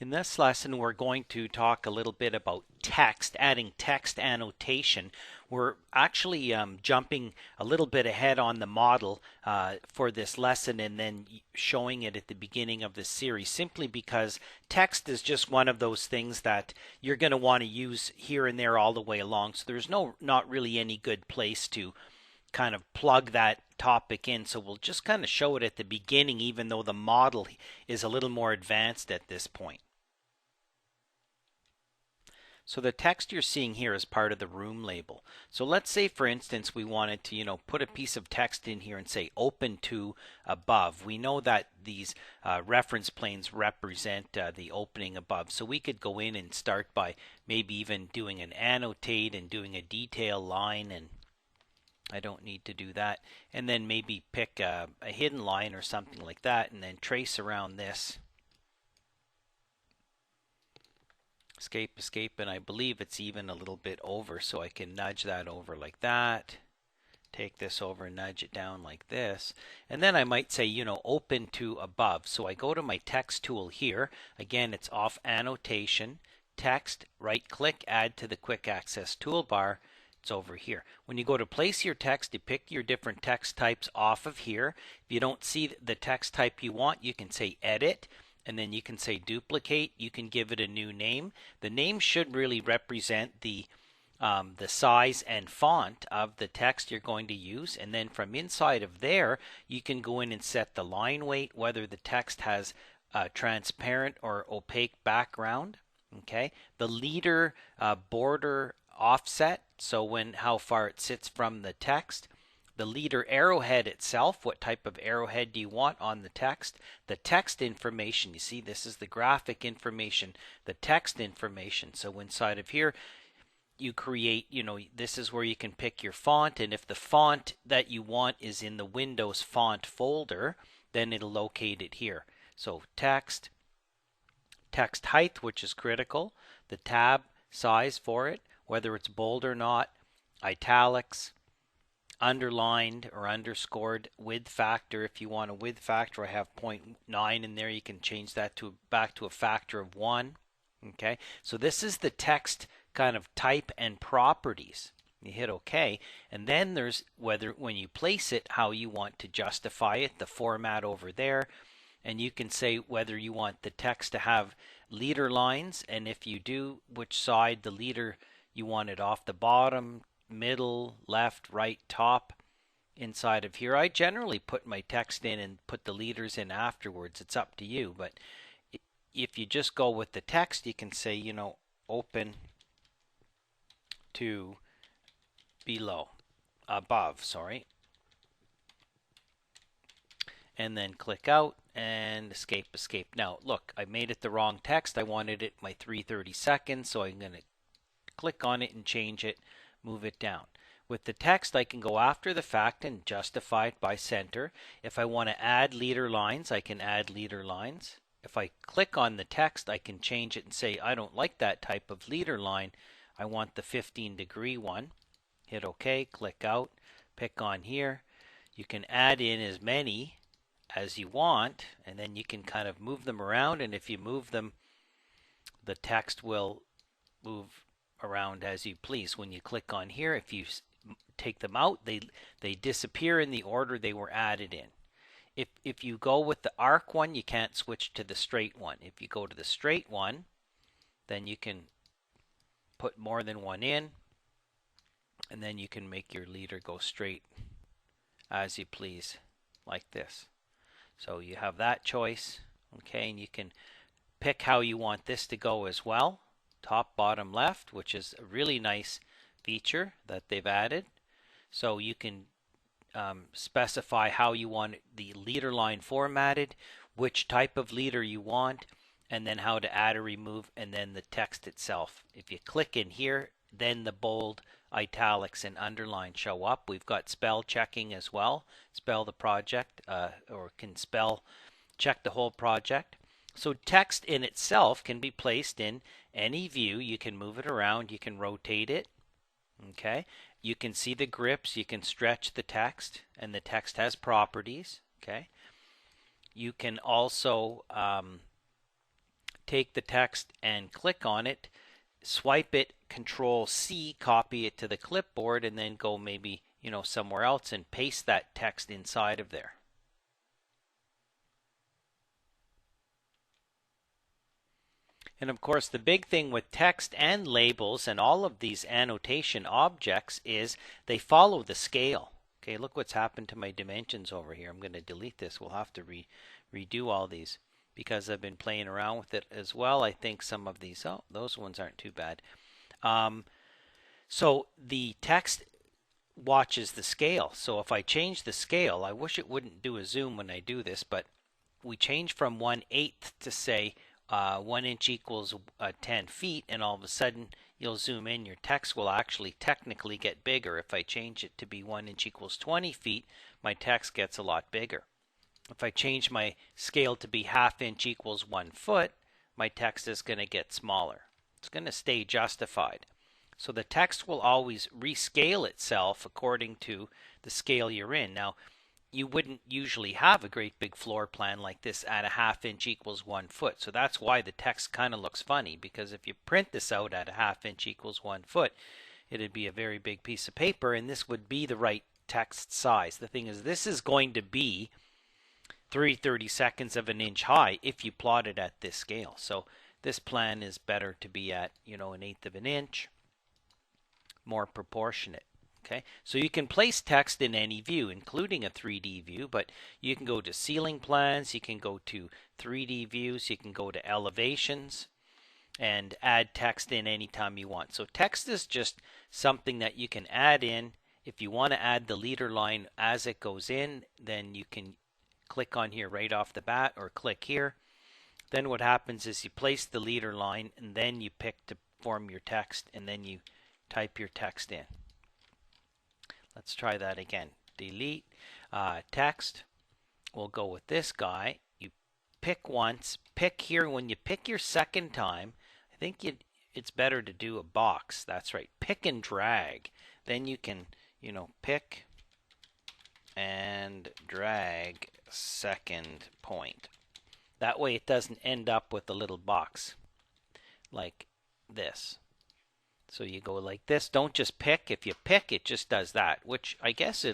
In this lesson, we're going to talk a little bit about text, adding text annotation. We're actually jumping a little bit ahead on the model for this lesson and then showing it at the beginning of the series simply because text is just one of those things that you're going to want to use here and there all the way along. So there's not really any good place to kind of plug that topic in. So we'll just kind of show it at the beginning, even though the model is a little more advanced at this point. So the text you're seeing here is part of the room label. So let's say, for instance, we wanted to, put a piece of text in here and say open to above. We know that these reference planes represent the opening above. So we could go in and start by maybe even doing an annotate and doing a detail line, and I don't need to do that. And then maybe pick a hidden line or something like that and then trace around this. Escape, and I believe it's even a little bit over, so I can nudge that over like that. Take this over and nudge it down like this. And then I might say, open to above. So I go to my text tool here. Again, it's off annotation, text, right click, add to the quick access toolbar. It's over here. When you go to place your text, you pick your different text types off of here. If you don't see the text type you want, you can say edit. And then you can say duplicate. You can give it a new name. The name should really represent the size and font of the text you're going to use. And then from inside of there, you can go in and set the line weight, whether the text has a transparent or opaque background. Okay, the leader border offset, so how far it sits from the text. The leader arrowhead itself, what type of arrowhead do you want on the text? The text information, you see this is the graphic information, the text information. So inside of here you create, this is where you can pick your font, and if the font that you want is in the Windows font folder, then it'll locate it here. So text height, which is critical, the tab size for it, whether it's bold or not, italics, underlined or underscored, width factor. If you want a width factor, I have 0.9 in there. You can change that back to a factor of 1. Okay, so this is the text kind of type and properties. You hit OK, and then there's when you place it, how you want to justify it, the format over there, and you can say whether you want the text to have leader lines, and if you do, which side the leader you want it off the bottom, middle, left, right, top. Inside of here, I generally put my text in and put the leaders in afterwards. It's up to you, but if you just go with the text, you can say, open to above, sorry. And then click out and escape. Now, look, I made it the wrong text. I wanted it my 3:30 seconds, so I'm going to click on it and change it. Move it down. With the text, I can go after the fact and justify it by center. If I want to add leader lines, I can add leader lines. If I click on the text, I can change it and say, I don't like that type of leader line. I want the 15-degree one. Hit OK, click out, pick on here. You can add in as many as you want, and then you can kind of move them around, and if you move them, the text will move around as you please. When you click on here, if you take them out, they disappear in the order they were added in. If you go with the arc one, you can't switch to the straight one. If you go to the straight one, then you can put more than one in, and then you can make your leader go straight as you please, like this. So you have that choice, okay, and you can pick how you want this to go as well. Top, bottom, left, which is a really nice feature that they've added. So you can specify how you want the leader line formatted, which type of leader you want, and then how to add or remove, and then the text itself. If you click in here, then the bold, italics, and underline show up. We've got spell checking as well. Spell the project, or can spell check the whole project. So text in itself can be placed in any view. You can move it around, you can rotate it. Okay, you can see the grips, you can stretch the text, and the text has properties. Okay, you can also take the text and click on it, swipe it, Control C, copy it to the clipboard, and then go maybe, somewhere else and paste that text inside of there. And of course, the big thing with text and labels and all of these annotation objects is they follow the scale. Okay, look what's happened to my dimensions over here. I'm going to delete this. We'll have to redo all these because I've been playing around with it as well. I think some of these, those ones aren't too bad. So the text watches the scale. So if I change the scale, I wish it wouldn't do a zoom when I do this, but we change from 1/8 to say 1 inch equals 10 feet, and all of a sudden you'll zoom in, your text will actually technically get bigger. If I change it to be 1 inch equals 20 feet, my text gets a lot bigger. If I change my scale to be 1/2 inch equals 1 foot, my text is going to get smaller. It's going to stay justified. So the text will always rescale itself according to the scale you're in. Now, you wouldn't usually have a great big floor plan like this at 1/2 inch equals 1 foot. So that's why the text kind of looks funny, because if you print this out at 1/2 inch equals 1 foot, it'd be a very big piece of paper, and this would be the right text size. The thing is, this is going to be 3/32 of an inch high if you plot it at this scale. So this plan is better to be at, 1/8 of an inch, more proportionate. Okay, so you can place text in any view, including a 3D view, but you can go to ceiling plans, you can go to 3D views, you can go to elevations, and add text in anytime you want. So text is just something that you can add in. If you want to add the leader line as it goes in, then you can click on here right off the bat, or click here. Then what happens is you place the leader line, and then you pick to form your text, and then you type your text in. Let's try that again. Delete text. We'll go with this guy. You pick once, pick here. When you pick your second time, I think it's better to do a box. That's right. Pick and drag. Then you can, pick and drag second point. That way it doesn't end up with a little box like this. So you go like this. Don't just pick. If you pick, it just does that, which I guess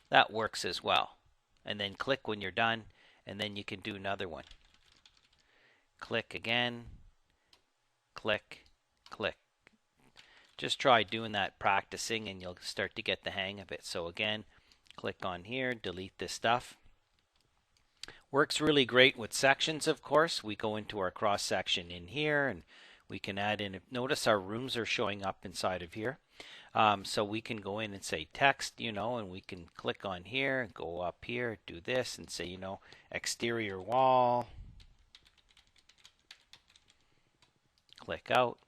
that works as well. And then click when you're done, and then you can do another one. Click again. Click, click. Just try doing that, practicing, and you'll start to get the hang of it. So again, click on here, delete this stuff. Works really great with sections, of course. We go into our cross section in here, and we can add in, notice our rooms are showing up inside of here. So we can go in and say text, and we can click on here, go up here, do this, and say, exterior wall. Click out.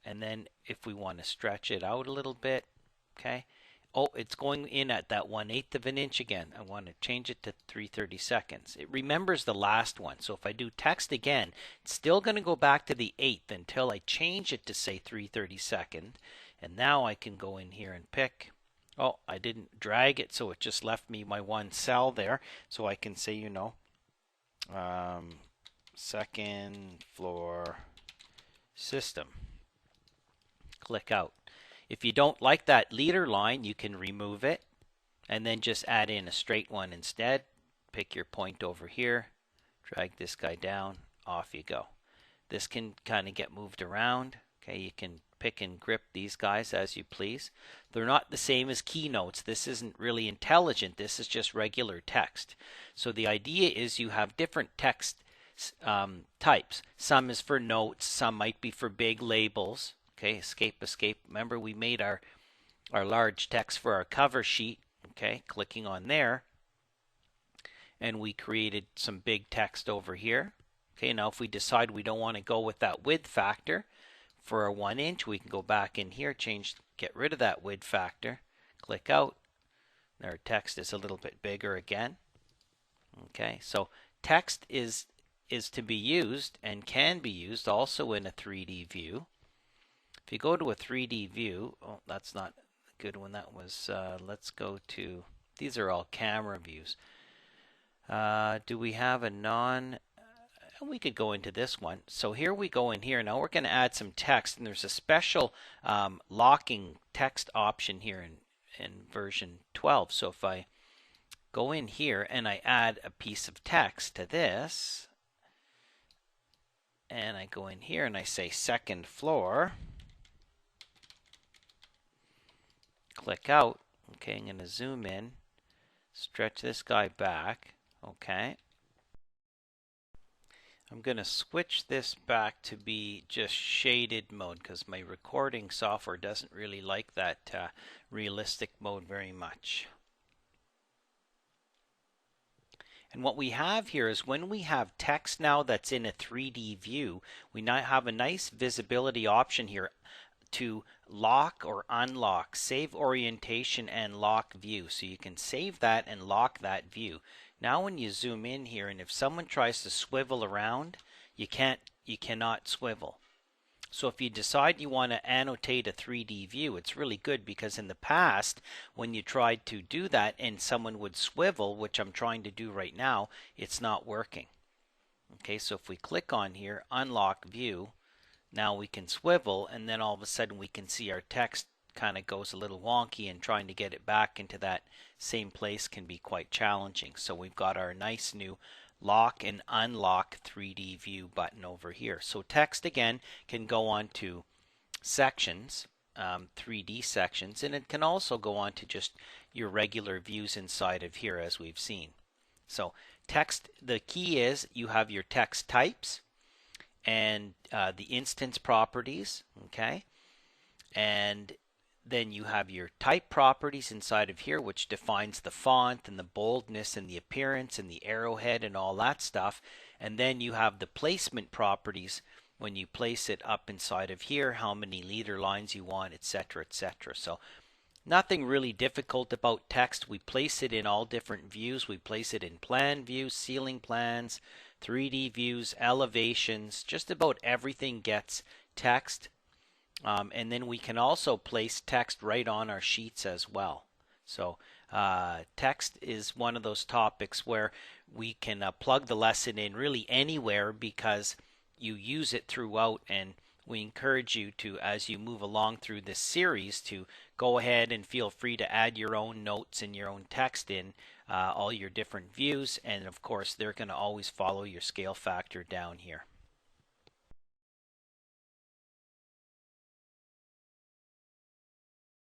And then if we want to stretch it out a little bit, okay. Oh, it's going in at that 1/8 of an inch again. I want to change it to 3/32. It remembers the last one. So if I do text again, it's still going to go back to the 1/8 until I change it to say 3/32. And now I can go in here and pick. Oh, I didn't drag it, so it just left me my one cell there. So I can say, second floor system. Click out. If you don't like that leader line, you can remove it and then just add in a straight one instead. Pick your point over here, drag this guy down, off you go. This can kind of get moved around. Okay, you can pick and grip these guys as you please. They're not the same as keynotes. This isn't really intelligent. This is just regular text. So the idea is you have different text types. Some is for notes, some might be for big labels. Okay, escape. Remember, we made our large text for our cover sheet. Okay, clicking on there, and we created some big text over here. Okay, now if we decide we don't want to go with that width factor for a 1 inch, we can go back in here, get rid of that width factor, click out, and our text is a little bit bigger again. Okay, so text is to be used and can be used also in a 3D view. If you go to a 3D view, oh, that's not a good one. That was, let's go to, these are all camera views. Do we have a And we could go into this one. So here we go in here. Now we're going to add some text, and there's a special locking text option here in version 12. So if I go in here and I add a piece of text to this, and I go in here and I say second floor, click out. Okay, I'm going to zoom in, stretch this guy back. Okay. I'm going to switch this back to be just shaded mode because my recording software doesn't really like that realistic mode very much. And what we have here is when we have text now that's in a 3D view, we now have a nice visibility option here to lock or unlock, save orientation and lock view. So you can save that and lock that view. Now when you zoom in here, and if someone tries to swivel around, you cannot swivel. So if you decide you want to annotate a 3D view, it's really good because in the past when you tried to do that and someone would swivel, which I'm trying to do right now, it's not working. Okay, so if we click on here, unlock view, now we can swivel, and then all of a sudden we can see our text kind of goes a little wonky, and trying to get it back into that same place can be quite challenging. So we've got our nice new lock and unlock 3D view button over here. So text again can go on to sections, 3D sections, and it can also go on to just your regular views inside of here as we've seen. So text, the key is you have your text types and the instance properties, okay, and then you have your type properties inside of here, which defines the font and the boldness and the appearance and the arrowhead and all that stuff. And then you have the placement properties when you place it up inside of here, how many leader lines you want, etc., etc. So nothing really difficult about text. We place it in all different views. We place it in plan views, ceiling plans, 3D views, elevations. Just about everything gets text. And then we can also place text right on our sheets as well. So text is one of those topics where we can plug the lesson in really anywhere because you use it throughout, and we encourage you to, as you move along through this series, to go ahead and feel free to add your own notes and your own text in all your different views, and of course they're going to always follow your scale factor down here.